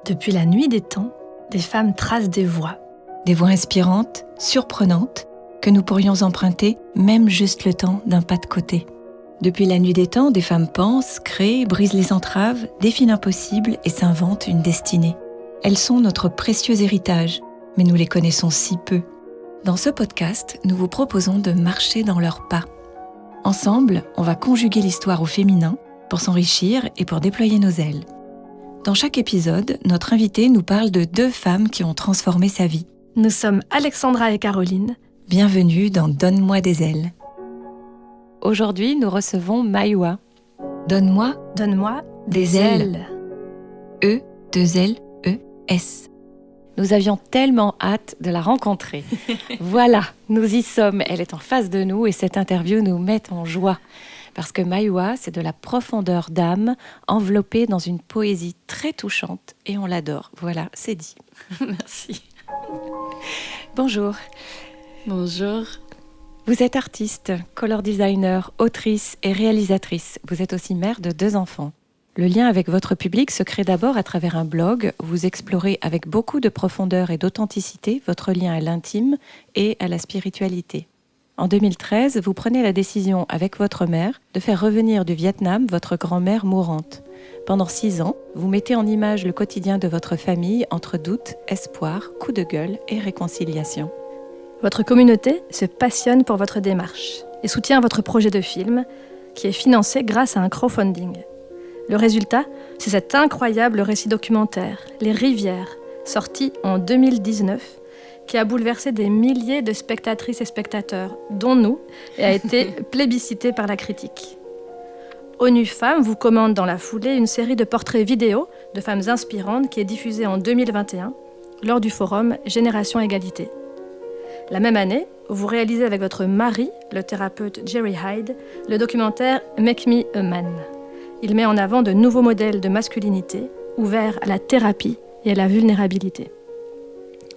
Depuis la nuit des temps, des femmes tracent des voies. Des voies inspirantes, surprenantes, que nous pourrions emprunter même juste le temps d'un pas de côté. Depuis la nuit des temps, des femmes pensent, créent, brisent les entraves, défient l'impossible et s'inventent une destinée. Elles sont notre précieux héritage, mais nous les connaissons si peu. Dans ce podcast, nous vous proposons de marcher dans leurs pas. Ensemble, on va conjuguer l'histoire au féminin pour s'enrichir et pour déployer nos ailes. Dans chaque épisode, notre invitée nous parle de 2 femmes qui ont transformé sa vie. Nous sommes Alexandra et Caroline. Bienvenue dans Donne-moi des ailes. Aujourd'hui, nous recevons Maïwa. Donne-moi Des ailes. E-2-L-E-S. Nous avions tellement hâte de la rencontrer. Voilà, nous y sommes. Elle est en face de nous et cette interview nous met en joie. Parce que Maïwa, c'est de la profondeur d'âme, enveloppée dans une poésie très touchante et on l'adore. Voilà, c'est dit. Merci. Bonjour. Bonjour. Vous êtes artiste, color designer, autrice et réalisatrice. Vous êtes aussi mère de 2 enfants. Le lien avec votre public se crée d'abord à travers un blog où vous explorez avec beaucoup de profondeur et d'authenticité votre lien à l'intime et à la spiritualité. En 2013, vous prenez la décision avec votre mère de faire revenir du Vietnam votre grand-mère mourante. Pendant 6 ans, vous mettez en image le quotidien de votre famille entre doute, espoir, coup de gueule et réconciliation. Votre communauté se passionne pour votre démarche et soutient votre projet de film qui est financé grâce à un crowdfunding. Le résultat, c'est cet incroyable récit documentaire, Les Rivières, sorti en 2019, qui a bouleversé des milliers de spectatrices et spectateurs, dont nous, et a été plébiscité par la critique. ONU Femmes vous commande dans la foulée une série de portraits vidéo de femmes inspirantes qui est diffusée en 2021 lors du forum Génération Égalité. La même année, vous réalisez avec votre mari, le thérapeute Jerry Hyde, le documentaire Make Me a Man. Il met en avant de nouveaux modèles de masculinité ouverts à la thérapie et à la vulnérabilité.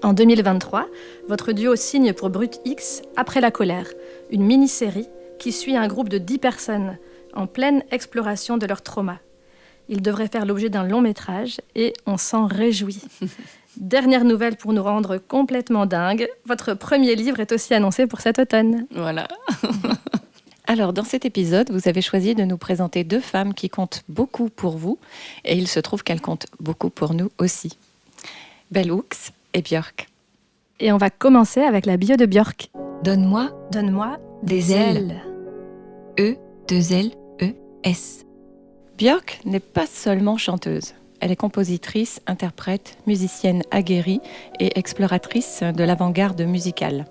En 2023, votre duo signe pour Brut X Après la colère, une mini-série qui suit un groupe de 10 personnes en pleine exploration de leur trauma. Il devrait faire l'objet d'un long métrage et on s'en réjouit. Dernière nouvelle pour nous rendre complètement dingues, votre premier livre est aussi annoncé pour cet automne. Voilà. Alors, dans cet épisode, vous avez choisi de nous présenter 2 femmes qui comptent beaucoup pour vous et il se trouve qu'elles comptent beaucoup pour nous aussi. Bell Hooks et Björk. Et on va commencer avec la bio de Björk. Donne-moi Des ailes. E-2-L-E-S. Björk n'est pas seulement chanteuse. Elle est compositrice, interprète, musicienne aguerrie et exploratrice de l'avant-garde musicale.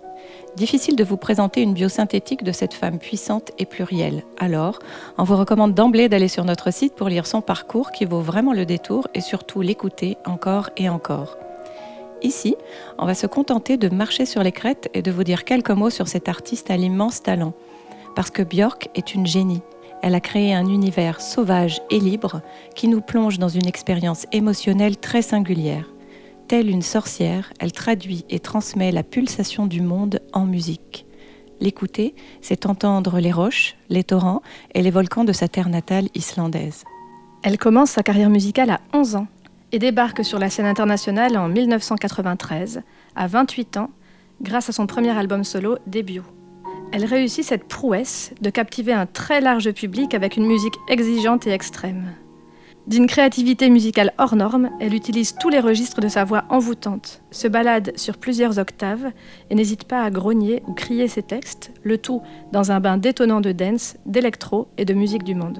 Difficile de vous présenter une bio synthétique de cette femme puissante et plurielle. Alors, on vous recommande d'emblée d'aller sur notre site pour lire son parcours qui vaut vraiment le détour et surtout l'écouter encore et encore. Ici, on va se contenter de marcher sur les crêtes et de vous dire quelques mots sur cet artiste à l'immense talent. Parce que Björk est une génie. Elle a créé un univers sauvage et libre qui nous plonge dans une expérience émotionnelle très singulière. Telle une sorcière, elle traduit et transmet la pulsation du monde en musique. L'écouter, c'est entendre les roches, les torrents et les volcans de sa terre natale islandaise. Elle commence sa carrière musicale à 11 ans et débarque sur la scène internationale en 1993, à 28 ans, grâce à son premier album solo, Début. Elle réussit cette prouesse de captiver un très large public avec une musique exigeante et extrême. D'une créativité musicale hors norme, elle utilise tous les registres de sa voix envoûtante, se balade sur plusieurs octaves et n'hésite pas à grogner ou crier ses textes, le tout dans un bain détonnant de dance, d'électro et de musique du monde.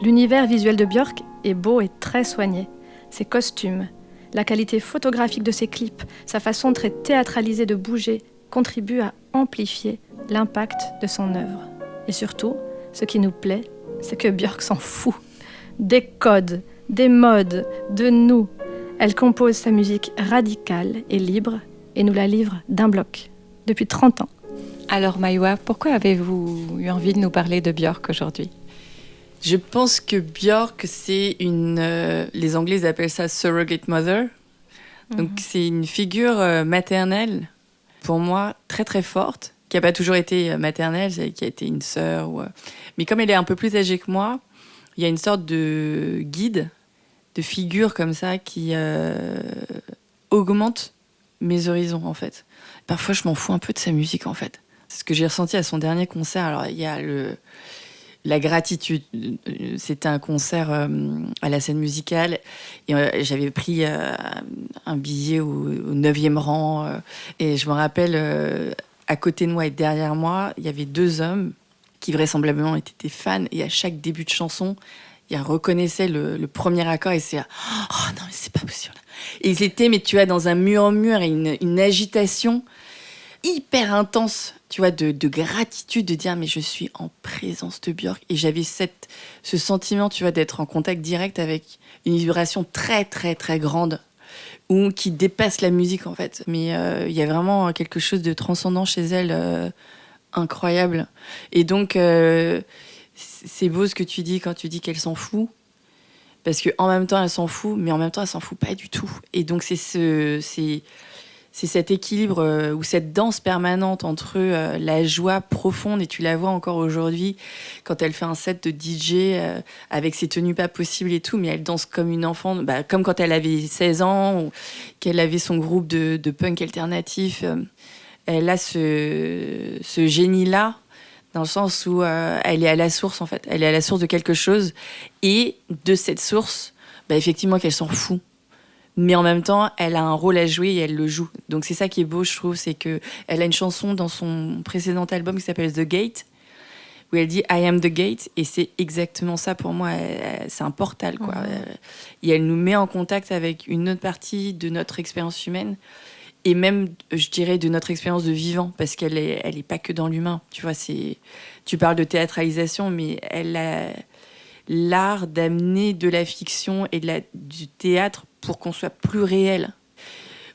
L'univers visuel de Björk est beau et très soigné. Ses costumes, la qualité photographique de ses clips, sa façon très théâtralisée de bouger contribuent à amplifier l'impact de son œuvre. Et surtout, ce qui nous plaît, c'est que Björk s'en fout. Des codes, des modes, de nous. Elle compose sa musique radicale et libre et nous la livre d'un bloc, depuis 30 ans. Alors Maïwa, pourquoi avez-vous eu envie de nous parler de Björk aujourd'hui ? Je pense que Björk, c'est les Anglais appellent ça surrogate mother. Donc c'est une figure maternelle, pour moi, très très forte, qui n'a pas toujours été maternelle, qui a été une sœur. Mais comme elle est un peu plus âgée que moi, il y a une sorte de guide figures comme ça qui augmentent mes horizons, en fait. Parfois, je m'en fous un peu de sa musique, en fait. C'est ce que j'ai ressenti à son dernier concert. Alors, il y a la gratitude. C'était un concert à la scène musicale. Et j'avais pris un billet au 9e rang. Et je me rappelle, à côté de moi et derrière moi, il y avait 2 hommes qui vraisemblablement étaient des fans. Et à chaque début de chanson, ils reconnaissaient le premier accord. Et c'est là, oh non, mais c'est pas possible. Et ils étaient, mais tu vois, dans un murmure et une agitation hyper intense, tu vois, de gratitude, de dire mais je suis en présence de Björk. Et j'avais ce sentiment, tu vois, d'être en contact direct avec une vibration très très très grande ou qui dépasse la musique en fait. Mais il y a vraiment quelque chose de transcendant chez elle, incroyable. Et donc c'est beau ce que tu dis quand tu dis qu'elle s'en fout, parce que en même temps elle s'en fout, mais en même temps elle s'en fout pas du tout. Et donc c'est cet équilibre ou cette danse permanente entre la joie profonde, et tu la vois encore aujourd'hui quand elle fait un set de DJ avec ses tenues pas possibles et tout, mais elle danse comme une enfant, comme quand elle avait 16 ans ou qu'elle avait son groupe de punk alternatif. Elle a ce génie-là, dans le sens où elle est à la source, en fait. Elle est à la source de quelque chose, et de cette source, effectivement qu'elle s'en fout. Mais en même temps, elle a un rôle à jouer et elle le joue. Donc c'est ça qui est beau, je trouve, c'est qu'elle a une chanson dans son précédent album qui s'appelle The Gate, où elle dit « I am the gate », et c'est exactement ça pour moi. C'est un portal, quoi. Et elle nous met en contact avec une autre partie de notre expérience humaine, et même, je dirais, de notre expérience de vivant, parce qu'elle est pas que dans l'humain. Tu vois, tu parles de théâtralisation, mais elle a l'art d'amener de la fiction et du théâtre pour qu'on soit plus réel.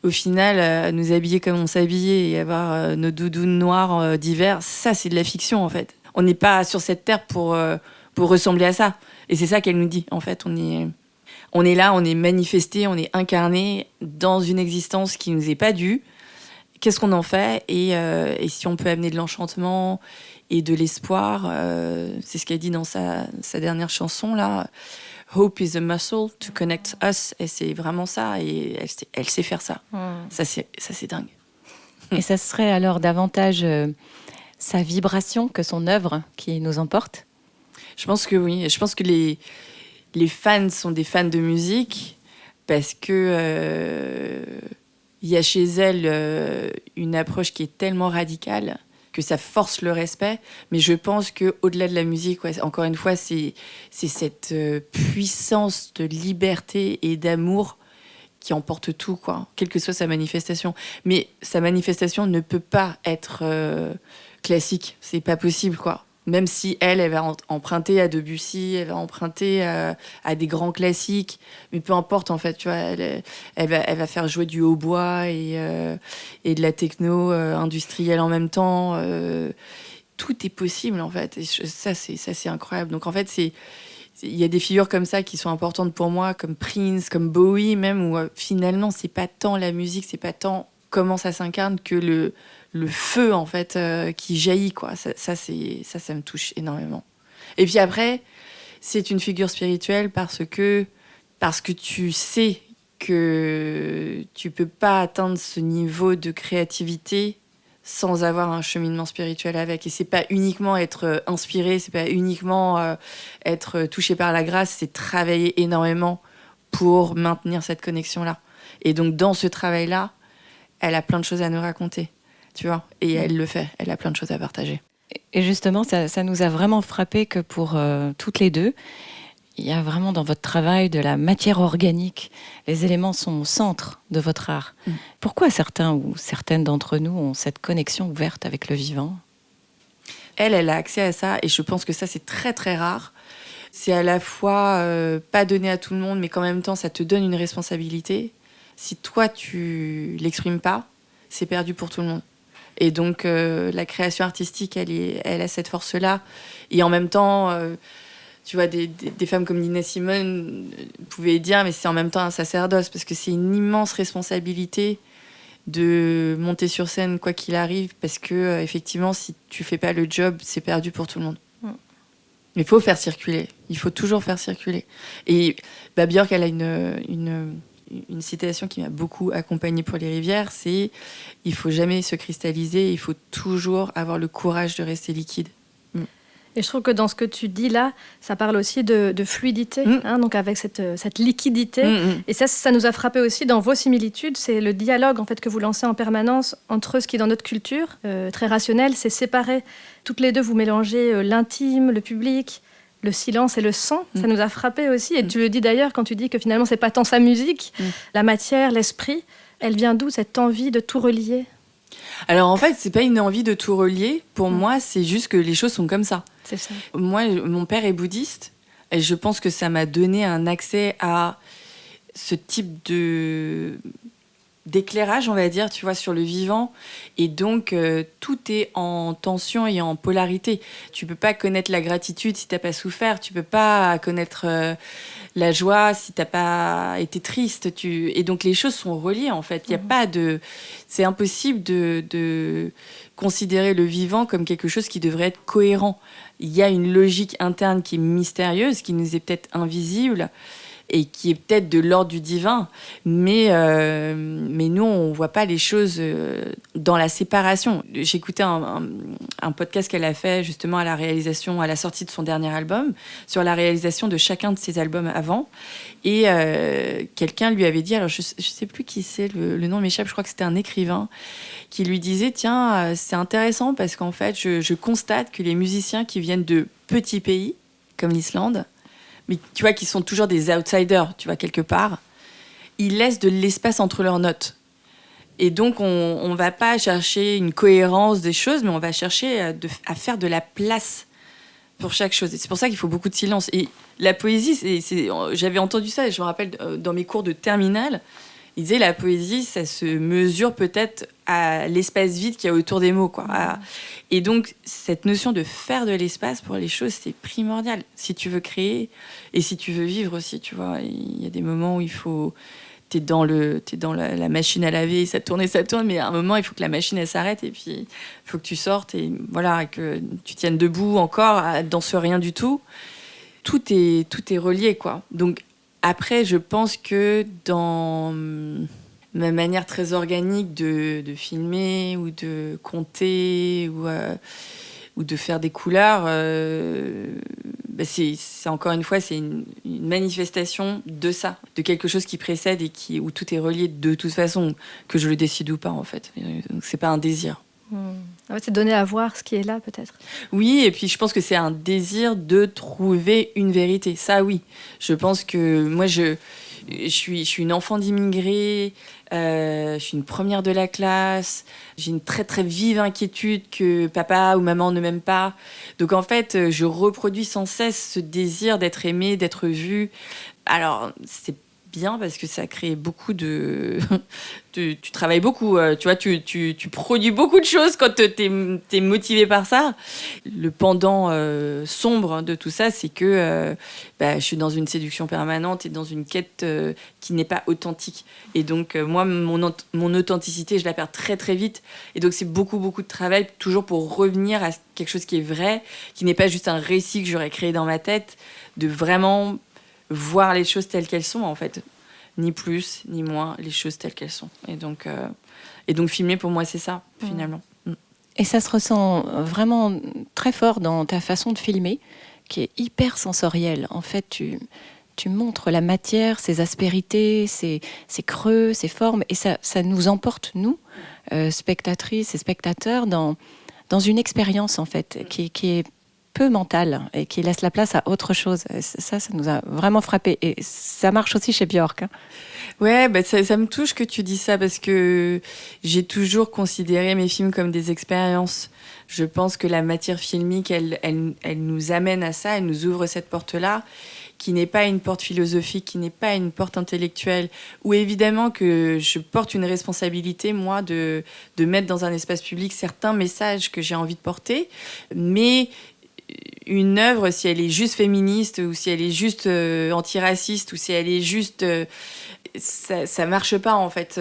Au final, nous habiller comme on s'habillait et avoir nos doudounes noires d'hiver, ça, c'est de la fiction, en fait. On n'est pas sur cette terre pour ressembler à ça. Et c'est ça qu'elle nous dit, en fait. On est là, on est manifesté, on est incarné dans une existence qui nous est pas due. Qu'est-ce qu'on en fait ? Et si on peut amener de l'enchantement et de l'espoir, c'est ce qu'elle dit dans sa dernière chanson, là. Hope is a muscle to connect us. Et c'est vraiment ça. Et elle sait faire ça. Ça, c'est dingue. Et ça serait alors davantage sa vibration que son œuvre qui nous emporte ? Je pense que oui. Je pense que les fans sont des fans de musique parce que il y a chez elle une approche qui est tellement radicale que ça force le respect. Mais je pense qu'au-delà de la musique, encore une fois, c'est cette puissance de liberté et d'amour qui emporte tout, quoi, quelle que soit sa manifestation. Mais sa manifestation ne peut pas être classique. C'est pas possible, quoi. Même si elle va emprunter à Debussy, elle va emprunter à des grands classiques, mais peu importe, en fait, tu vois, elle va faire jouer du hautbois et de la techno industrielle en même temps. Tout est possible, en fait. Et ça, c'est incroyable. Donc, en fait, il y a des figures comme ça qui sont importantes pour moi, comme Prince, comme Bowie, même, où finalement, c'est pas tant la musique, c'est pas tant comment ça s'incarne que le feu, en fait, qui jaillit, quoi. Ça me touche énormément. Et puis après, c'est une figure spirituelle parce que tu sais que tu peux pas atteindre ce niveau de créativité sans avoir un cheminement spirituel avec. Et c'est pas uniquement être inspiré, c'est pas uniquement être touché par la grâce, c'est travailler énormément pour maintenir cette connexion-là. Et donc, dans ce travail-là, elle a plein de choses à nous raconter. Tu vois, et elle le fait, elle a plein de choses à partager. Et justement, ça nous a vraiment frappé que pour toutes les deux, il y a vraiment dans votre travail de la matière organique. Les éléments sont au centre de votre art. Pourquoi certains ou certaines d'entre nous ont cette connexion ouverte avec le vivant ? Elle a accès à ça, et je pense que ça, c'est très, très rare. C'est à la fois pas donné à tout le monde, mais qu'en même temps, ça te donne une responsabilité. Si toi, tu l'exprimes pas, c'est perdu pour tout le monde. Et donc, la création artistique, elle a cette force-là. Et en même temps, tu vois, des femmes comme Nina Simone pouvaient dire, mais c'est en même temps un sacerdoce, parce que c'est une immense responsabilité de monter sur scène, quoi qu'il arrive, parce que, effectivement, si tu fais pas le job, c'est perdu pour tout le monde. Il faut faire circuler. Il faut toujours faire circuler. Et Björk, elle a une citation qui m'a beaucoup accompagnée pour les rivières, c'est « Il faut jamais se cristalliser, il faut toujours avoir le courage de rester liquide ». Et je trouve que dans ce que tu dis là, ça parle aussi de fluidité, donc avec cette liquidité. Et ça nous a frappé aussi dans vos similitudes. C'est le dialogue en fait, que vous lancez en permanence entre ce qui est dans notre culture, très rationnel, c'est séparé. Toutes les deux, vous mélangez l'intime, le public, le silence et le sang. Ça nous a frappé aussi. Et tu le dis d'ailleurs quand tu dis que finalement, c'est pas tant sa musique, la matière, l'esprit. Elle vient d'où cette envie de tout relier ? Alors en fait, c'est pas une envie de tout relier. Pour moi, c'est juste que les choses sont comme ça. C'est ça. Moi, mon père est bouddhiste et je pense que ça m'a donné un accès à ce type d'éclairage, on va dire, tu vois, sur le vivant. Et donc, tout est en tension et en polarité. Tu peux pas connaître la gratitude si t'as pas souffert. Tu peux pas connaître la joie si t'as pas été triste. Et donc, les choses sont reliées, en fait. Il y a pas de... C'est impossible de considérer le vivant comme quelque chose qui devrait être cohérent. Il y a une logique interne qui est mystérieuse, qui nous est peut-être invisible et qui est peut-être de l'ordre du divin, mais nous, on voit pas les choses dans la séparation. J'écoutais un podcast qu'elle a fait justement à la sortie de son dernier album, sur la réalisation de chacun de ses albums avant, et quelqu'un lui avait dit, alors je sais plus qui c'est, le nom m'échappe, je crois que c'était un écrivain, qui lui disait, tiens, c'est intéressant parce qu'en fait, je constate que les musiciens qui viennent de petits pays, comme l'Islande, mais tu vois, qui sont toujours des outsiders, tu vois, quelque part, ils laissent de l'espace entre leurs notes. Et donc, on ne va pas chercher une cohérence des choses, mais on va chercher à faire de la place pour chaque chose. Et c'est pour ça qu'il faut beaucoup de silence. Et la poésie, j'avais entendu ça, et je me rappelle, dans mes cours de terminale, ils disaient la poésie, ça se mesure peut-être à l'espace vide qu'il y a autour des mots, quoi. Et donc, cette notion de faire de l'espace pour les choses, c'est primordial. Si tu veux créer et si tu veux vivre aussi, tu vois. Il y a des moments où il faut... T'es dans la machine à laver, ça tourne, mais à un moment, il faut que la machine, elle s'arrête et puis il faut que tu sortes et voilà, et que tu tiennes debout encore dans ce rien du tout. Tout est relié, quoi. Donc, après, je pense que dans ma manière très organique de filmer ou de compter ou de faire des couleurs, c'est encore une fois, c'est une manifestation de ça, de quelque chose qui précède et où tout est relié de toute façon, que je le décide ou pas, en fait. Donc, c'est pas un désir. En fait, c'est donner à voir ce qui est là, peut-être. Oui, et puis je pense que c'est un désir de trouver une vérité. Ça, oui. Je pense que moi, je suis une enfant d'immigrés, je suis une première de la classe, j'ai une très très vive inquiétude que papa ou maman ne m'aiment pas. Donc en fait, je reproduis sans cesse ce désir d'être aimé, d'être vu. Alors, c'est bien parce que ça crée beaucoup de... tu travailles beaucoup, tu vois, tu produis beaucoup de choses quand t'es motivé par ça. Le pendant sombre de tout ça, c'est que je suis dans une séduction permanente et dans une quête qui n'est pas authentique. Et donc, moi, mon authenticité, je la perds très, très vite. Et donc, c'est beaucoup, beaucoup de travail, toujours pour revenir à quelque chose qui est vrai, qui n'est pas juste un récit que j'aurais créé dans ma tête, de vraiment voir les choses telles qu'elles sont, en fait. Ni plus, ni moins, les choses telles qu'elles sont. Et donc filmer, pour moi, c'est ça, finalement. Et ça se ressent vraiment très fort dans ta façon de filmer, qui est hyper sensorielle. En fait, tu montres la matière, ses aspérités, ses creux, ses formes, et ça nous emporte, nous, spectatrices et spectateurs, dans une expérience, en fait, qui est peu mentale et qui laisse la place à autre chose. Ça nous a vraiment frappé. Et ça marche aussi chez Björk. Ouais, ça me touche que tu dis ça parce que j'ai toujours considéré mes films comme des expériences. Je pense que la matière filmique, elle nous amène à ça, elle nous ouvre cette porte-là, qui n'est pas une porte philosophique, qui n'est pas une porte intellectuelle, où évidemment que je porte une responsabilité, moi, de mettre dans un espace public certains messages que j'ai envie de porter, mais une œuvre, si elle est juste féministe ou si elle est juste antiraciste ou si elle est juste... ça marche pas, en fait.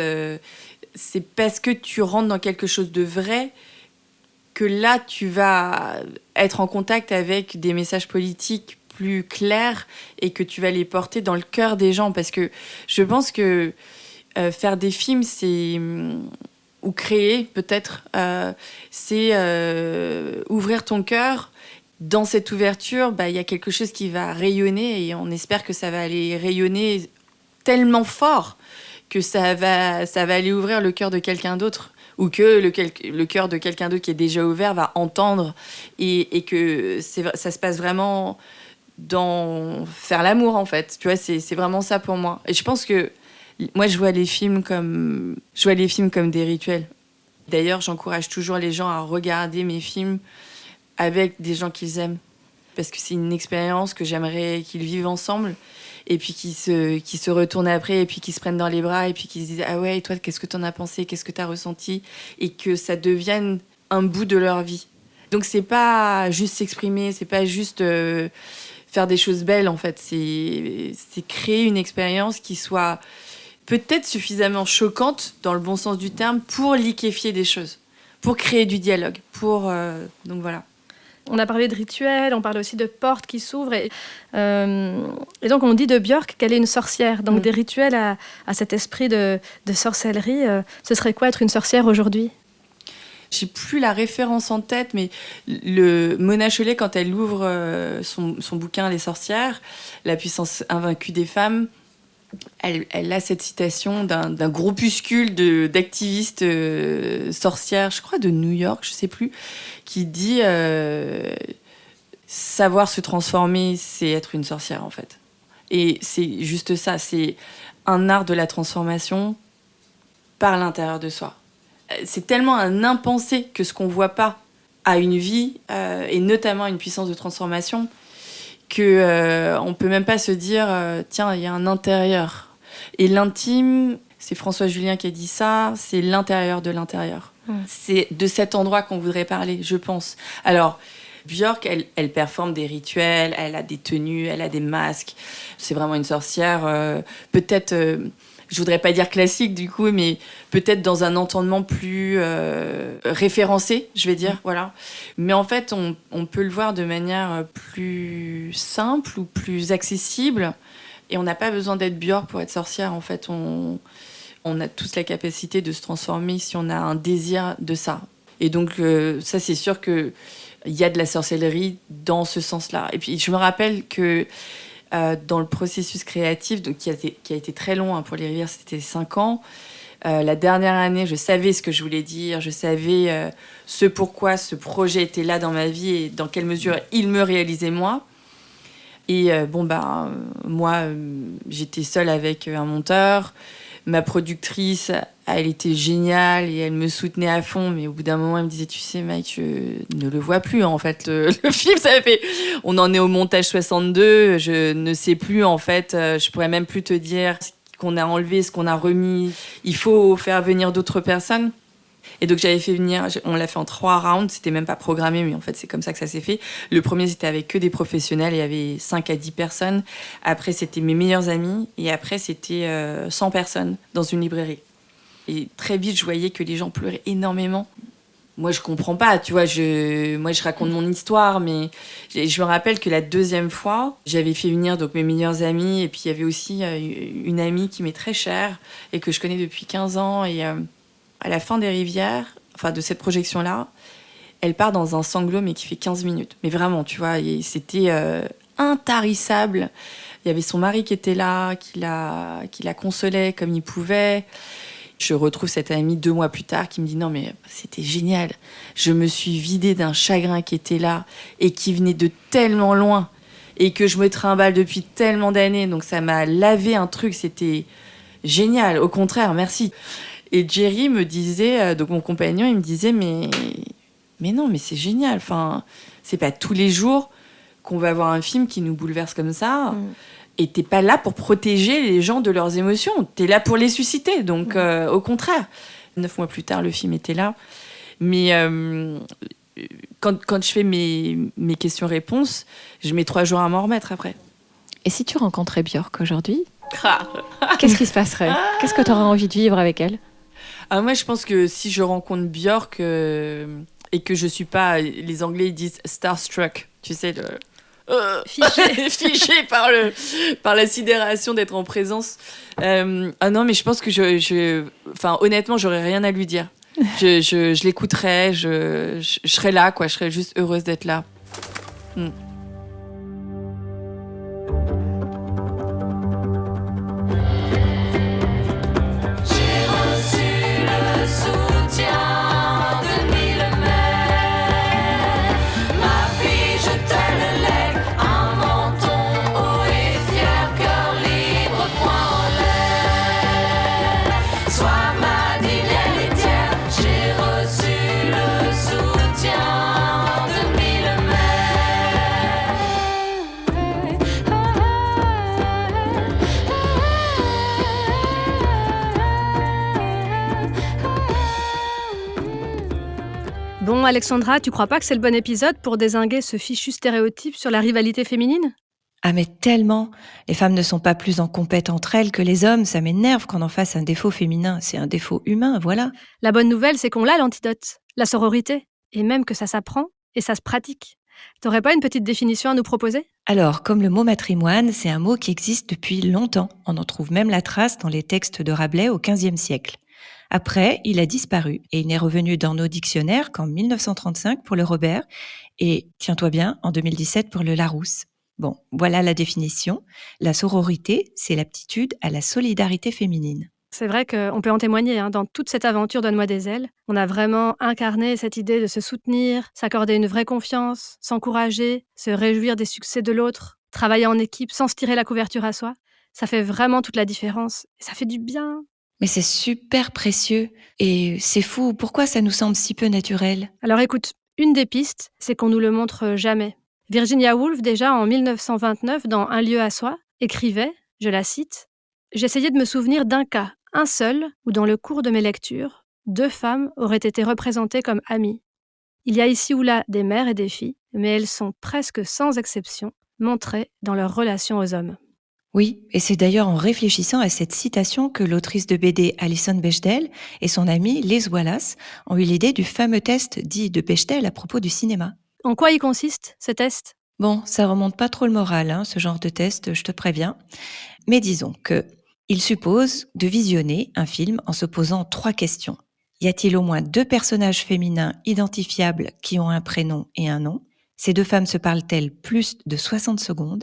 C'est parce que tu rentres dans quelque chose de vrai que là, tu vas être en contact avec des messages politiques plus clairs et que tu vas les porter dans le cœur des gens. Parce que je pense que faire des films, ou créer peut-être, c'est ouvrir ton cœur. Dans cette ouverture, il y a quelque chose qui va rayonner et on espère que ça va aller rayonner tellement fort que ça va aller ouvrir le cœur de quelqu'un d'autre ou que le cœur de quelqu'un d'autre qui est déjà ouvert va entendre et que ça se passe vraiment dans faire l'amour, en fait. Tu vois, c'est vraiment ça pour moi. Et je pense que moi, je vois les films comme des rituels. D'ailleurs, j'encourage toujours les gens à regarder mes films avec des gens qu'ils aiment. Parce que c'est une expérience que j'aimerais qu'ils vivent ensemble. Et puis qu'ils se retournent après, et puis qu'ils se prennent dans les bras, et puis qu'ils se disent « Ah ouais, et toi, qu'est-ce que t'en as pensé ? Qu'est-ce que t'as ressenti ?» Et que ça devienne un bout de leur vie. Donc c'est pas juste s'exprimer, c'est pas juste faire des choses belles, en fait. C'est créer une expérience qui soit peut-être suffisamment choquante, dans le bon sens du terme, pour liquéfier des choses, pour créer du dialogue. Donc voilà. On a parlé de rituels, on parle aussi de portes qui s'ouvrent. Et donc, on dit de Björk qu'elle est une sorcière. Donc, des rituels à cet esprit de sorcellerie. Ce serait quoi être une sorcière aujourd'hui ? J'ai plus la référence en tête, mais Mona Chollet, quand elle ouvre son bouquin « Les sorcières », la puissance invaincue des femmes, elle a cette citation d'un groupuscule d'activistes sorcières, je crois de New York, je sais plus, qui dit savoir se transformer, c'est être une sorcière, en fait. Et c'est juste ça, c'est un art de la transformation par l'intérieur de soi. C'est tellement un impensé que ce qu'on voit pas a une vie, et notamment une puissance de transformation, qu'on peut même pas se dire tiens, il y a un intérieur. Et l'intime, c'est François Julien qui a dit ça, c'est l'intérieur de l'intérieur. C'est de cet endroit qu'on voudrait parler, je pense. Alors, Björk, elle performe des rituels, elle a des tenues, elle a des masques. C'est vraiment une sorcière, peut-être, je voudrais pas dire classique du coup, mais peut-être dans un entendement plus référencé, je vais dire, voilà. Mais en fait, on peut le voir de manière plus simple ou plus accessible. Et on n'a pas besoin d'être Björk pour être sorcière, en fait. On a tous la capacité de se transformer si on a un désir de ça. Et donc, ça, c'est sûr qu'il y a de la sorcellerie dans ce sens-là. Et puis, je me rappelle que dans le processus créatif, donc, qui a été très long pour Les Rivières, c'était 5 ans. La dernière année, je savais ce que je voulais dire, je savais ce pourquoi ce projet était là dans ma vie et dans quelle mesure il me réalisait moi. Et moi, j'étais seule avec un monteur. Ma productrice, elle était géniale et elle me soutenait à fond. Mais au bout d'un moment, elle me disait, tu sais, Mike, je ne le vois plus, en fait. Le film, ça fait... On en est au montage 62. Je ne sais plus, en fait. Je pourrais même plus te dire ce qu'on a enlevé, ce qu'on a remis. Il faut faire venir d'autres personnes. Et donc, j'avais fait venir... On l'a fait en 3 rounds. C'était même pas programmé, mais en fait, c'est comme ça que ça s'est fait. Le premier, c'était avec que des professionnels. Il y avait 5 à 10 personnes. Après, c'était mes meilleurs amis. Et après, c'était 100 personnes dans une librairie. Et très vite, je voyais que les gens pleuraient énormément. Moi, je comprends pas, tu vois. Moi, je raconte mon histoire, mais je me rappelle que la 2e fois, j'avais fait venir donc, mes meilleurs amis. Et puis, il y avait aussi une amie qui m'est très chère et que je connais depuis 15 ans. Et... à la fin des Rivières, enfin de cette projection-là, elle part dans un sanglot, mais qui fait 15 minutes. Mais vraiment, tu vois, c'était intarissable. Il y avait son mari qui était là, qui la consolait comme il pouvait. Je retrouve cette amie 2 mois plus tard qui me dit « Non, mais c'était génial. Je me suis vidée d'un chagrin qui était là et qui venait de tellement loin et que je me trimballe depuis tellement d'années. Donc ça m'a lavé un truc, c'était génial. Au contraire, merci. » Et Jerry me disait, donc mon compagnon, il me disait, mais non, mais c'est génial. Enfin, c'est pas tous les jours qu'on va voir un film qui nous bouleverse comme ça. Et t'es pas là pour protéger les gens de leurs émotions. T'es là pour les susciter. Donc, au contraire. 9 mois plus tard, le film était là. Mais quand je fais mes questions-réponses, je mets 3 jours à m'en remettre après. Et si tu rencontrais Björk aujourd'hui, qu'est-ce qui se passerait ? Qu'est-ce que tu aurais envie de vivre avec elle ? Moi, je pense que si je rencontre Björk, et que je suis pas, les Anglais ils disent starstruck, tu sais, figé par la sidération d'être en présence. Ah non, mais je pense que honnêtement, j'aurais rien à lui dire. Je l'écouterais, je serais là, quoi. Je serais juste heureuse d'être là. Bon, Alexandra, tu crois pas que c'est le bon épisode pour dézinguer ce fichu stéréotype sur la rivalité féminine ? Ah mais tellement. Les femmes ne sont pas plus en compète entre elles que les hommes. Ça m'énerve qu'on en fasse un défaut féminin. C'est un défaut humain, voilà. La bonne nouvelle, c'est qu'on l'a l'antidote, la sororité. Et même que ça s'apprend et ça se pratique. T'aurais pas une petite définition à nous proposer ? Alors, comme le mot matrimoine, c'est un mot qui existe depuis longtemps. On en trouve même la trace dans les textes de Rabelais au XVe siècle. Après, il a disparu et il n'est revenu dans nos dictionnaires qu'en 1935 pour le Robert et, tiens-toi bien, en 2017 pour le Larousse. Bon, voilà la définition. La sororité, c'est l'aptitude à la solidarité féminine. C'est vrai qu'on peut en témoigner, dans toute cette aventure Donne-moi des ailes. On a vraiment incarné cette idée de se soutenir, s'accorder une vraie confiance, s'encourager, se réjouir des succès de l'autre, travailler en équipe sans se tirer la couverture à soi. Ça fait vraiment toute la différence et ça fait du bien. Mais c'est super précieux et c'est fou. Pourquoi ça nous semble si peu naturel ? Alors écoute, une des pistes, c'est qu'on nous le montre jamais. Virginia Woolf, déjà en 1929, dans Un lieu à soi, écrivait, je la cite, « J'essayais de me souvenir d'un cas, un seul, où dans le cours de mes lectures, 2 femmes auraient été représentées comme amies. Il y a ici ou là des mères et des filles, mais elles sont presque sans exception montrées dans leur relation aux hommes. » Oui, et c'est d'ailleurs en réfléchissant à cette citation que l'autrice de BD Alison Bechdel et son amie Liz Wallace ont eu l'idée du fameux test dit de Bechdel à propos du cinéma. En quoi il consiste, ce test ? Bon, ça remonte pas trop le moral, ce genre de test, je te préviens. Mais disons que il suppose de visionner un film en se posant 3 questions. Y a-t-il au moins 2 personnages féminins identifiables qui ont un prénom et un nom ? Ces 2 femmes se parlent-elles plus de 60 secondes ?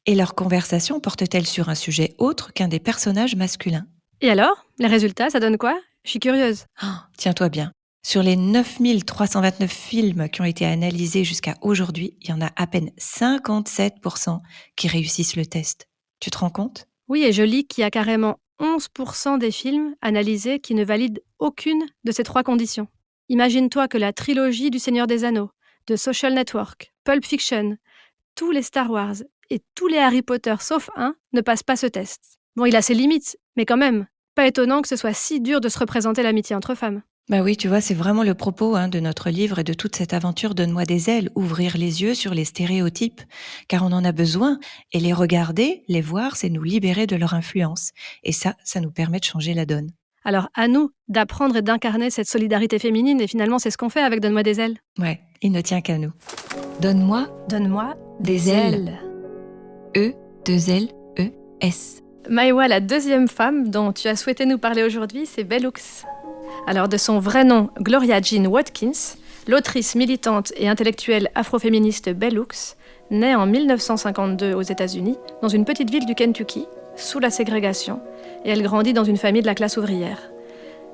Et leur conversation porte-t-elle sur un sujet autre qu'un des personnages masculins ? Et alors, les résultats, ça donne quoi ? Je suis curieuse. Tiens-toi bien. Sur les 9329 films qui ont été analysés jusqu'à aujourd'hui, il y en a à peine 57% qui réussissent le test. Tu te rends compte ? Oui, et je lis qu'il y a carrément 11% des films analysés qui ne valident aucune de ces 3 conditions. Imagine-toi que la trilogie du Seigneur des Anneaux, de Social Network, Pulp Fiction, tous les Star Wars et tous les Harry Potter sauf un ne passent pas ce test. Bon, il a ses limites, mais quand même, pas étonnant que ce soit si dur de se représenter l'amitié entre femmes. Bah oui, tu vois, c'est vraiment le propos de notre livre et de toute cette aventure Donne-moi des ailes, ouvrir les yeux sur les stéréotypes, car on en a besoin, et les regarder, les voir, c'est nous libérer de leur influence. Et ça nous permet de changer la donne. Alors à nous d'apprendre et d'incarner cette solidarité féminine, et finalement c'est ce qu'on fait avec Donne-moi des ailes. Ouais, il ne tient qu'à nous. Donne-moi des ailes. E-2-L-E-S. Maïwa, la 2e femme dont tu as souhaité nous parler aujourd'hui, c'est Bell Hooks. Alors de son vrai nom, Gloria Jean Watkins, l'autrice militante et intellectuelle afroféministe Bell Hooks naît en 1952 aux États-Unis, dans une petite ville du Kentucky, sous la ségrégation, et elle grandit dans une famille de la classe ouvrière.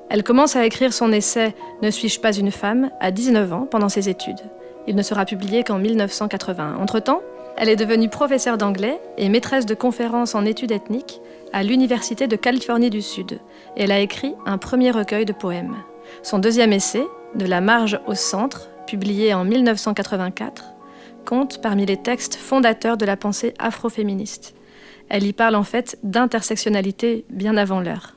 Elle commence à écrire son essai « Ne suis-je pas une femme » à 19 ans pendant ses études. Il ne sera publié qu'en 1981. Entre-temps, elle est devenue professeure d'anglais et maîtresse de conférences en études ethniques à l'Université de Californie du Sud, et elle a écrit un premier recueil de poèmes. Son 2e essai, De la marge au centre, publié en 1984, compte parmi les textes fondateurs de la pensée afroféministe. Elle y parle en fait d'intersectionnalité bien avant l'heure.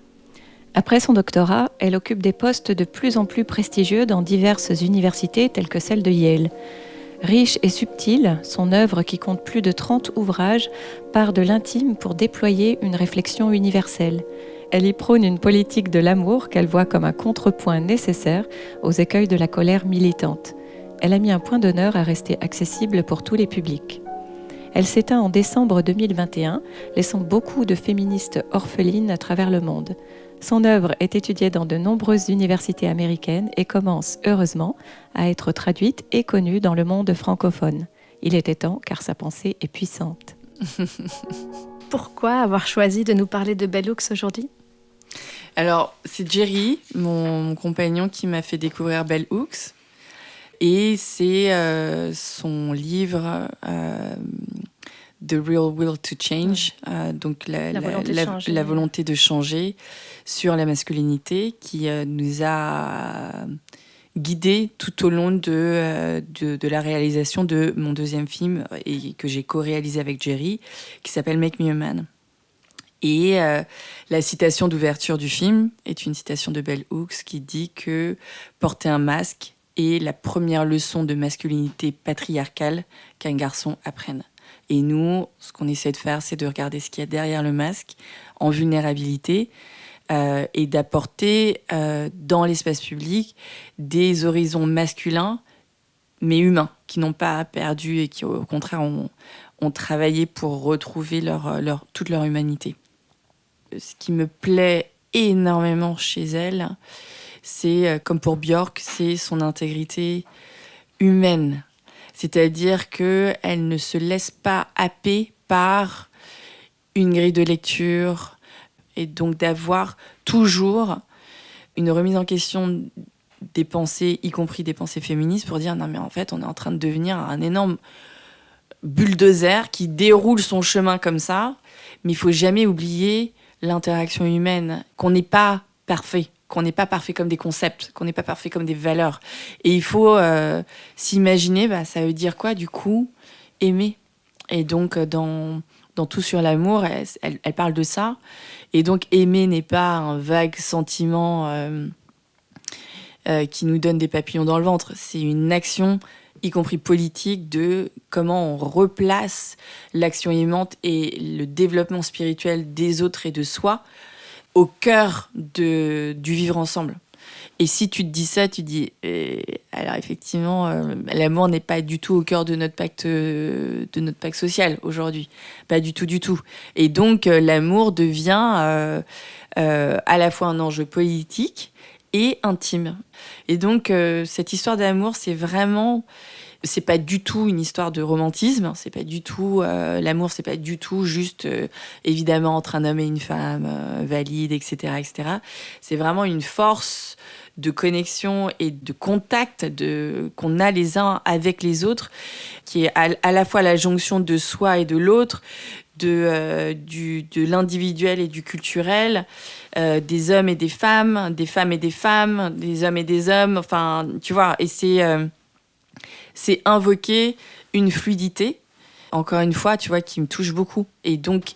Après son doctorat, elle occupe des postes de plus en plus prestigieux dans diverses universités telles que celle de Yale. Riche et subtile, son œuvre, qui compte plus de 30 ouvrages, part de l'intime pour déployer une réflexion universelle. Elle y prône une politique de l'amour qu'elle voit comme un contrepoint nécessaire aux écueils de la colère militante. Elle a mis un point d'honneur à rester accessible pour tous les publics. Elle s'éteint en décembre 2021, laissant beaucoup de féministes orphelines à travers le monde. Son œuvre est étudiée dans de nombreuses universités américaines et commence, heureusement, à être traduite et connue dans le monde francophone. Il était temps, car sa pensée est puissante. Pourquoi avoir choisi de nous parler de Bell Hooks aujourd'hui ? Alors, c'est Jerry, mon compagnon, qui m'a fait découvrir Bell Hooks. Et c'est son livre The Real Will to Change, donc la volonté de changer sur la masculinité, qui nous a guidés tout au long de la réalisation de mon deuxième film et que j'ai co-réalisé avec Jerry, qui s'appelle Make Me a Man. Et la citation d'ouverture du film est une citation de Bell Hooks qui dit que porter un masque est la première leçon de masculinité patriarcale qu'un garçon apprenne. Et nous, ce qu'on essaie de faire, c'est de regarder ce qu'il y a derrière le masque, en vulnérabilité, et d'apporter dans l'espace public des horizons masculins, mais humains, qui n'ont pas perdu et qui, au contraire, ont travaillé pour retrouver toute leur humanité. Ce qui me plaît énormément chez elle, c'est, comme pour Björk, c'est son intégrité humaine. C'est-à-dire qu'elle ne se laisse pas happer par une grille de lecture et donc d'avoir toujours une remise en question des pensées, y compris des pensées féministes, pour dire non mais en fait on est en train de devenir un énorme bulldozer qui déroule son chemin comme ça, mais il faut jamais oublier l'interaction humaine, qu'on n'est pas parfait comme des concepts, qu'on n'est pas parfait comme des valeurs. Et il faut s'imaginer, ça veut dire quoi du coup ? Aimer. Et donc dans Tout sur l'amour, elle parle de ça. Et donc aimer n'est pas un vague sentiment qui nous donne des papillons dans le ventre. C'est une action, y compris politique, de comment on replace l'action aimante et le développement spirituel des autres et de soi au cœur du vivre ensemble. Et si tu te dis ça, tu dis alors effectivement, l'amour n'est pas du tout au cœur de notre pacte social aujourd'hui, pas du tout. Et donc l'amour devient à la fois un enjeu politique et intime. Et donc cette histoire d'amour, c'est pas du tout une histoire de romantisme, c'est pas du tout l'amour, c'est pas du tout juste évidemment entre un homme et une femme valide, etc. C'est vraiment une force de connexion et de contact qu'on a les uns avec les autres, qui est à la fois la jonction de soi et de l'autre, de l'individuel et du culturel, des hommes et des femmes et des femmes, des hommes et des hommes, enfin tu vois, et c'est invoquer une fluidité, encore une fois, tu vois, qui me touche beaucoup. Et donc,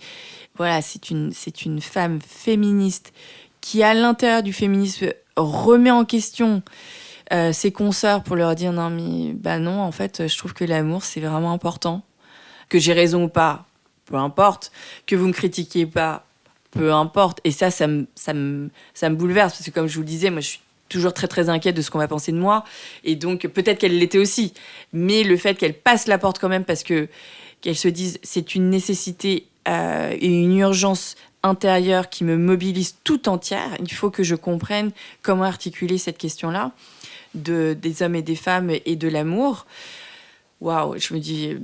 voilà, c'est une femme féministe qui, à l'intérieur du féminisme, remet en question ses consoeurs pour leur dire non, mais non, en fait, je trouve que l'amour, c'est vraiment important. Que j'ai raison ou pas, peu importe. Que vous me critiquiez pas, peu importe. Et ça me bouleverse, parce que comme je vous le disais, moi, je suis toujours très très inquiète de ce qu'on va penser de moi, et donc peut-être qu'elle l'était aussi, mais le fait qu'elle passe la porte quand même, parce que qu'elle se dise c'est une nécessité et une urgence intérieure qui me mobilise tout entière, il faut que je comprenne comment articuler cette question-là des hommes et des femmes et de l'amour. Waouh, je me dis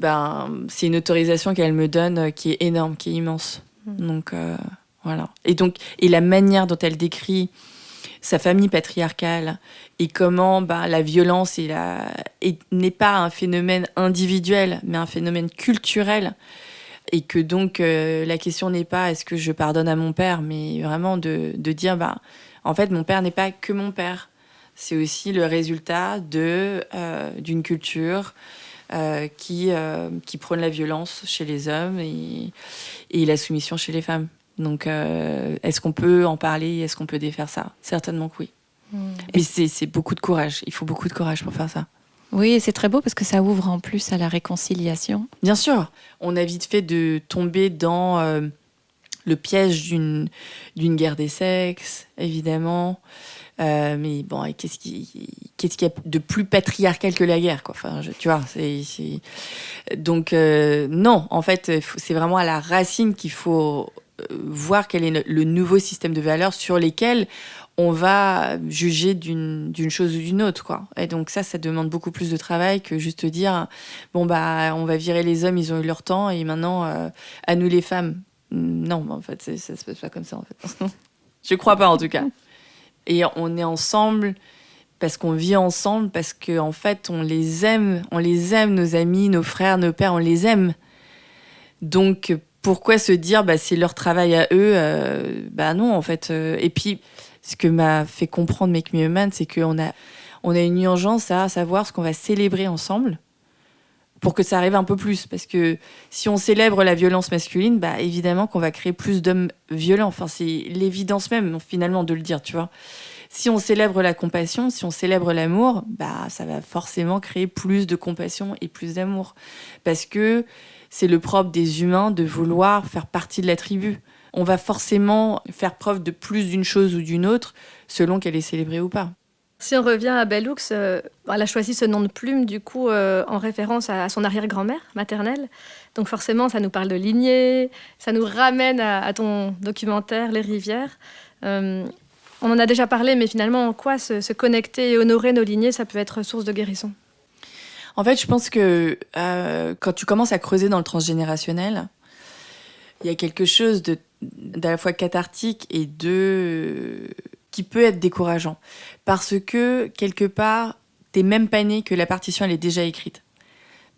c'est une autorisation qu'elle me donne qui est énorme, qui est immense. Donc voilà. Et la manière dont elle décrit sa famille patriarcale et comment la violence n'est pas un phénomène individuel, mais un phénomène culturel. Et que donc la question n'est pas est-ce que je pardonne à mon père, mais vraiment de dire en fait mon père n'est pas que mon père. C'est aussi le résultat d'une culture qui prône la violence chez les hommes et la soumission chez les femmes. Donc, est-ce qu'on peut en parler ? Est-ce qu'on peut défaire ça ? Certainement que oui. Mais c'est beaucoup de courage. Il faut beaucoup de courage pour faire ça. Oui, et c'est très beau parce que ça ouvre en plus à la réconciliation. Bien sûr. On a vite fait de tomber dans le piège d'une guerre des sexes, évidemment. Mais bon, et qu'est-ce qu'il y a de plus patriarcal que la guerre, quoi. Enfin, tu vois, donc non, en fait, c'est vraiment à la racine qu'il faut voir quel est le nouveau système de valeurs sur lesquels on va juger d'une chose ou d'une autre, quoi. Et donc ça demande beaucoup plus de travail que juste dire bon bah on va virer les hommes, ils ont eu leur temps et maintenant à nous les femmes. Non, en fait, ça se passe pas comme ça, en fait. Je crois pas, en tout cas. Et on est ensemble parce qu'on vit ensemble, parce qu'en fait, on les aime, nos amis, nos frères, nos pères, on les aime. Donc, pourquoi se dire, bah, c'est leur travail à eux bah non, en fait. Et puis, ce que m'a fait comprendre Make Me a Man, c'est qu'on a une urgence à savoir ce qu'on va célébrer ensemble pour que ça arrive un peu plus. Parce que si on célèbre la violence masculine, bah, évidemment qu'on va créer plus d'hommes violents. Enfin, c'est l'évidence même, finalement, de le dire, tu vois. Si on célèbre la compassion, si on célèbre l'amour, bah, ça va forcément créer plus de compassion et plus d'amour. Parce que c'est le propre des humains de vouloir faire partie de la tribu. On va forcément faire preuve de plus d'une chose ou d'une autre, selon qu'elle est célébrée ou pas. Si on revient à Bell Hooks, elle a choisi ce nom de plume, du coup, en référence à son arrière-grand-mère maternelle. Donc forcément, ça nous parle de lignée, ça nous ramène à ton documentaire Les Rivières. On en a déjà parlé, mais finalement, en quoi se connecter et honorer nos lignées, ça peut être source de guérison? En fait, je pense que quand tu commences à creuser dans le transgénérationnel, il y a quelque chose d'à la fois cathartique et qui peut être décourageant. Parce que, quelque part, t'es même pas né que la partition, elle est déjà écrite.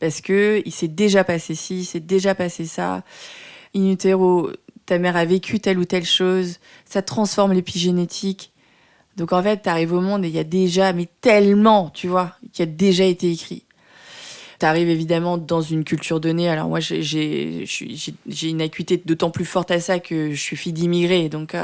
Parce que il s'est déjà passé ci, il s'est déjà passé ça. In utero, ta mère a vécu telle ou telle chose, ça transforme l'épigénétique. Donc en fait, t'arrives au monde et il y a déjà, mais tellement, tu vois, qui a déjà été écrit. T'arrives évidemment dans une culture donnée. Alors moi, j'ai une acuité d'autant plus forte à ça que je suis fille d'immigrés. Donc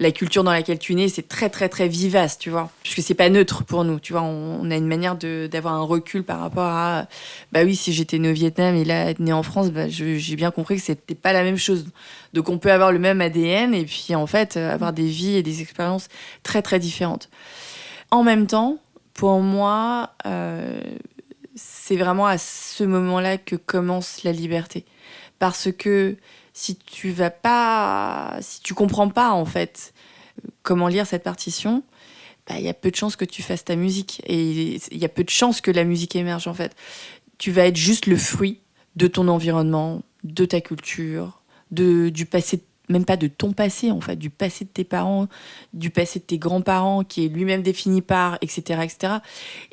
la culture dans laquelle tu nais, c'est très très très vivace, tu vois. Puisque c'est pas neutre pour nous, tu vois. On a une manière d'avoir un recul par rapport à, bah oui, si j'étais née au Vietnam et là née en France, bah j'ai bien compris que c'était pas la même chose. Donc on peut avoir le même ADN et puis en fait avoir des vies et des expériences très très différentes. En même temps, pour moi. C'est vraiment à ce moment-là que commence la liberté. Parce que si tu comprends pas, en fait, comment lire cette partition, bah, y a peu de chances que tu fasses ta musique. Et il y a peu de chances que la musique émerge, en fait. Tu vas être juste le fruit de ton environnement, de ta culture, du passé, même pas de ton passé, en fait, du passé de tes parents, du passé de tes grands-parents, qui est lui-même défini par, etc., etc.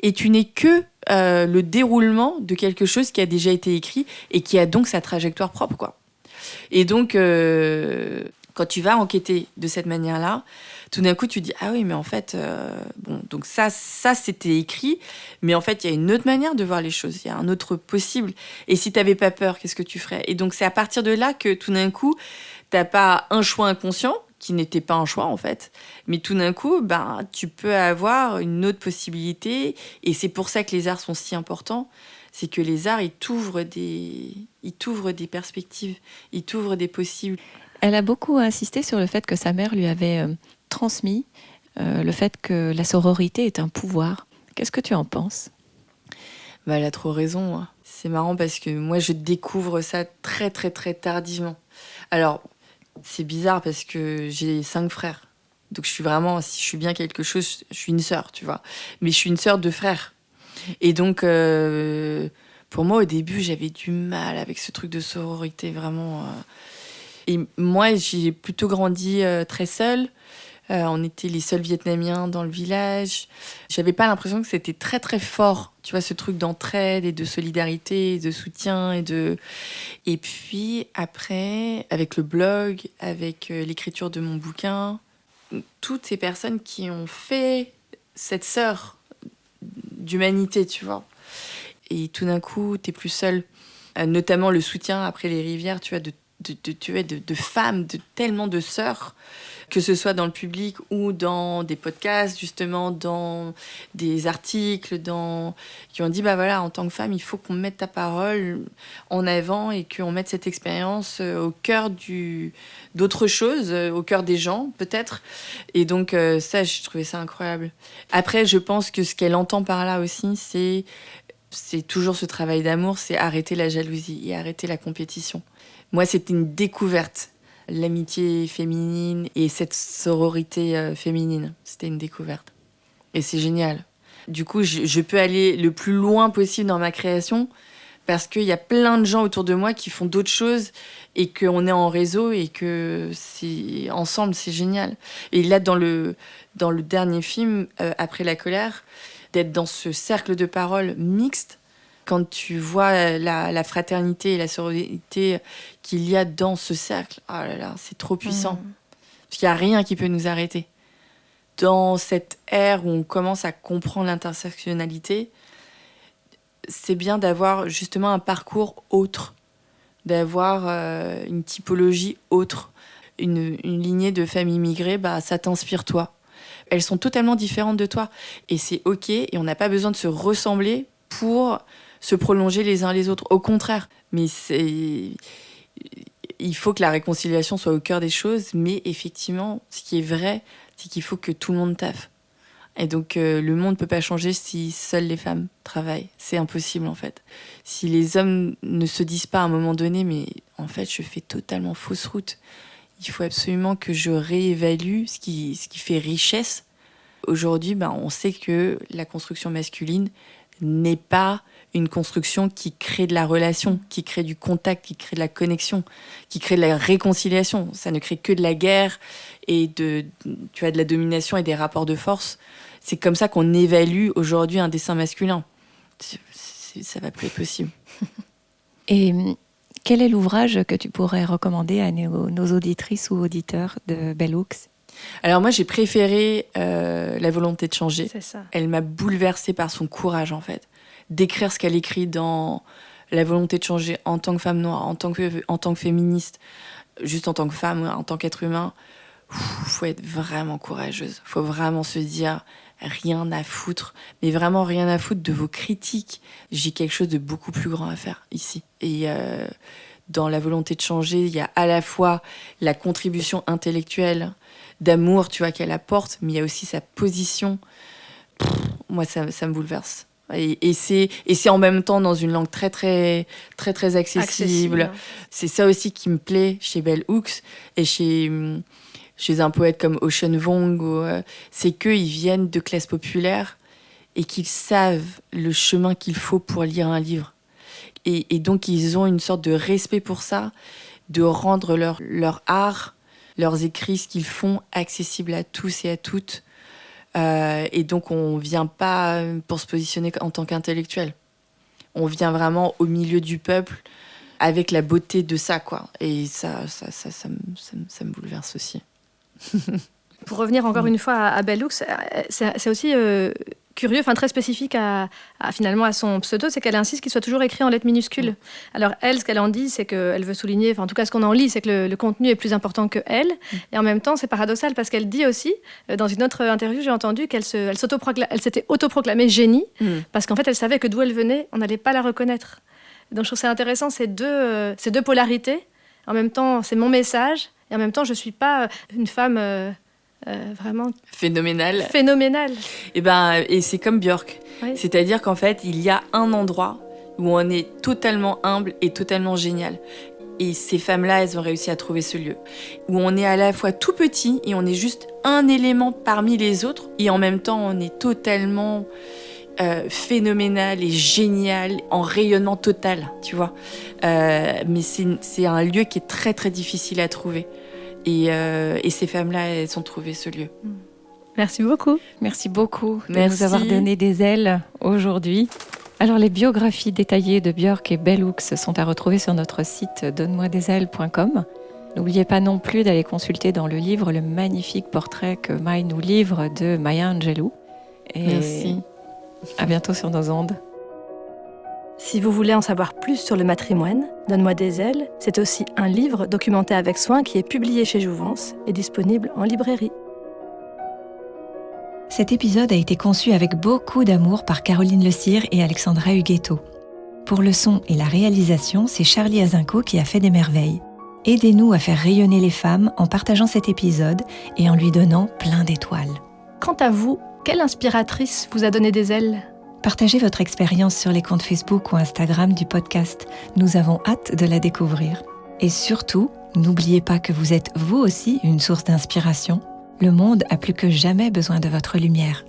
Et tu n'es que le déroulement de quelque chose qui a déjà été écrit et qui a donc sa trajectoire propre, quoi. Et donc, quand tu vas enquêter de cette manière-là, tout d'un coup, tu dis, ah oui, mais en fait, bon, donc ça c'était écrit, mais en fait, il y a une autre manière de voir les choses, il y a un autre possible. Et si tu n'avais pas peur, qu'est-ce que tu ferais? Et donc, c'est à partir de là que, tout d'un coup, t'as pas un choix inconscient, qui n'était pas un choix, en fait, mais tout d'un coup, ben, tu peux avoir une autre possibilité, et c'est pour ça que les arts sont si importants, c'est que les arts, ils t'ouvrent des perspectives, ils t'ouvrent des possibles. Elle a beaucoup insisté sur le fait que sa mère lui avait transmis le fait que la sororité est un pouvoir. Qu'est-ce que tu en penses? Bah, elle a trop raison, hein. C'est marrant parce que moi, je découvre ça très, très, très tardivement. Alors, c'est bizarre parce que j'ai 5 frères. Donc, je suis vraiment, si je suis bien quelque chose, je suis une sœur, tu vois. Mais je suis une sœur de frères. Et donc, pour moi, au début, j'avais du mal avec ce truc de sororité, vraiment. Et moi, j'ai plutôt grandi très seule. On était les seuls Vietnamiens dans le village. J'avais pas l'impression que c'était très très fort, tu vois, ce truc d'entraide et de solidarité, de soutien Et puis après, avec le blog, avec l'écriture de mon bouquin, toutes ces personnes qui ont fait cette sœur d'humanité, tu vois. Et tout d'un coup, t'es plus seule. Notamment le soutien après les rivières, tu vois, de de femmes, tellement de sœurs, que ce soit dans le public ou dans des podcasts, justement, dans des articles, qui ont dit, en tant que femme, il faut qu'on mette ta parole en avant et qu'on mette cette expérience au cœur d'autres choses, au cœur des gens, peut-être. Et donc, ça, j'ai trouvé ça incroyable. Après, je pense que ce qu'elle entend par là aussi, c'est toujours ce travail d'amour, c'est arrêter la jalousie et arrêter la compétition. Moi, c'était une découverte, l'amitié féminine et cette sororité féminine. C'était une découverte. Et c'est génial. Du coup, je peux aller le plus loin possible dans ma création parce qu'il y a plein de gens autour de moi qui font d'autres choses et qu'on est en réseau et que ensemble, c'est génial. Et là, dans le dernier film, Après la colère, d'être dans ce cercle de parole mixte, quand tu vois la fraternité et la sororité qu'il y a dans ce cercle, oh là là, c'est trop puissant. Parce qu'il n'y a rien qui peut nous arrêter. Dans cette ère où on commence à comprendre l'intersectionnalité, c'est bien d'avoir justement un parcours autre, d'avoir une typologie autre, une lignée de familles immigrées, ça t'inspire toi. Elles sont totalement différentes de toi. Et c'est OK, et on n'a pas besoin de se ressembler pour se prolonger les uns les autres. Au contraire. Mais il faut que la réconciliation soit au cœur des choses, mais effectivement, ce qui est vrai, c'est qu'il faut que tout le monde taffe. Et donc, le monde ne peut pas changer si seules les femmes travaillent. C'est impossible, en fait. Si les hommes ne se disent pas à un moment donné, mais en fait, je fais totalement fausse route. Il faut absolument que je réévalue ce qui fait richesse. Aujourd'hui, on sait que la construction masculine n'est pas une construction qui crée de la relation, qui crée du contact, qui crée de la connexion, qui crée de la réconciliation. Ça ne crée que de la guerre et de la domination et des rapports de force. C'est comme ça qu'on évalue aujourd'hui un dessin masculin. Ça va plus être possible. Et quel est l'ouvrage que tu pourrais recommander à nos auditrices ou auditeurs de Bell Hooks ? Alors moi, j'ai préféré La volonté de changer. C'est ça. Elle m'a bouleversée par son courage, en fait. D'écrire ce qu'elle écrit dans La volonté de changer en tant que femme noire, en tant que féministe, juste en tant que femme, en tant qu'être humain. Faut être vraiment courageuse. Faut vraiment se dire rien à foutre, mais vraiment rien à foutre de vos critiques. J'ai quelque chose de beaucoup plus grand à faire ici. Et dans La volonté de changer, il y a à la fois la contribution intellectuelle d'amour, qu'elle apporte, mais il y a aussi sa position. Moi, ça me bouleverse. Et c'est en même temps dans une langue très, très, très, très accessible. C'est ça aussi qui me plaît chez Bell Hooks et chez un poète comme Ocean Vuong. C'est qu'ils viennent de classes populaires et qu'ils savent le chemin qu'il faut pour lire un livre. Et donc, ils ont une sorte de respect pour ça, de rendre leur art, leurs écrits, ce qu'ils font, accessible à tous et à toutes. Et donc, on ne vient pas pour se positionner en tant qu'intellectuel. On vient vraiment au milieu du peuple avec la beauté de ça, quoi. Et ça me bouleverse aussi. Pour revenir encore une fois à Bell Hooks, c'est aussi curieux, très spécifique à son pseudo, c'est qu'elle insiste qu'il soit toujours écrit en lettres minuscules. Alors elle, ce qu'elle en dit, c'est qu'elle veut souligner, en tout cas ce qu'on en lit, c'est que le contenu est plus important que elle. Et en même temps, c'est paradoxal parce qu'elle dit aussi, dans une autre interview, j'ai entendu qu'elle s'était autoproclamée génie, parce qu'en fait, elle savait que d'où elle venait, on n'allait pas la reconnaître. Donc je trouve ça intéressant, ces deux polarités. En même temps, c'est mon message, et en même temps, je ne suis pas une femme... vraiment phénoménale. Et c'est comme Björk. Oui. C'est-à-dire qu'en fait, il y a un endroit où on est totalement humble et totalement génial. Et ces femmes-là, elles ont réussi à trouver ce lieu. Où on est à la fois tout petit et on est juste un élément parmi les autres. Et en même temps, on est totalement phénoménal et génial, en rayonnement total, tu vois. Mais c'est un lieu qui est très, très difficile à trouver. Et ces femmes-là, elles ont trouvé ce lieu. Merci beaucoup. Merci beaucoup de nous avoir donné des ailes aujourd'hui. Alors, les biographies détaillées de Björk et Bell Hooks sont à retrouver sur notre site donne-moi-des-ailes.com. N'oubliez pas non plus d'aller consulter dans le livre le magnifique portrait que Maï nous livre de Maya Angelou. Et merci. À bientôt sur nos ondes. Si vous voulez en savoir plus sur le matrimoine, Donne-moi des ailes, c'est aussi un livre documenté avec soin qui est publié chez Jouvence et disponible en librairie. Cet épisode a été conçu avec beaucoup d'amour par Caroline Le Cire et Alexandra Huguetto. Pour le son et la réalisation, c'est Charlie Azinco qui a fait des merveilles. Aidez-nous à faire rayonner les femmes en partageant cet épisode et en lui donnant plein d'étoiles. Quant à vous, quelle inspiratrice vous a donné des ailes ? Partagez votre expérience sur les comptes Facebook ou Instagram du podcast. Nous avons hâte de la découvrir. Et surtout, n'oubliez pas que vous êtes vous aussi une source d'inspiration. Le monde a plus que jamais besoin de votre lumière.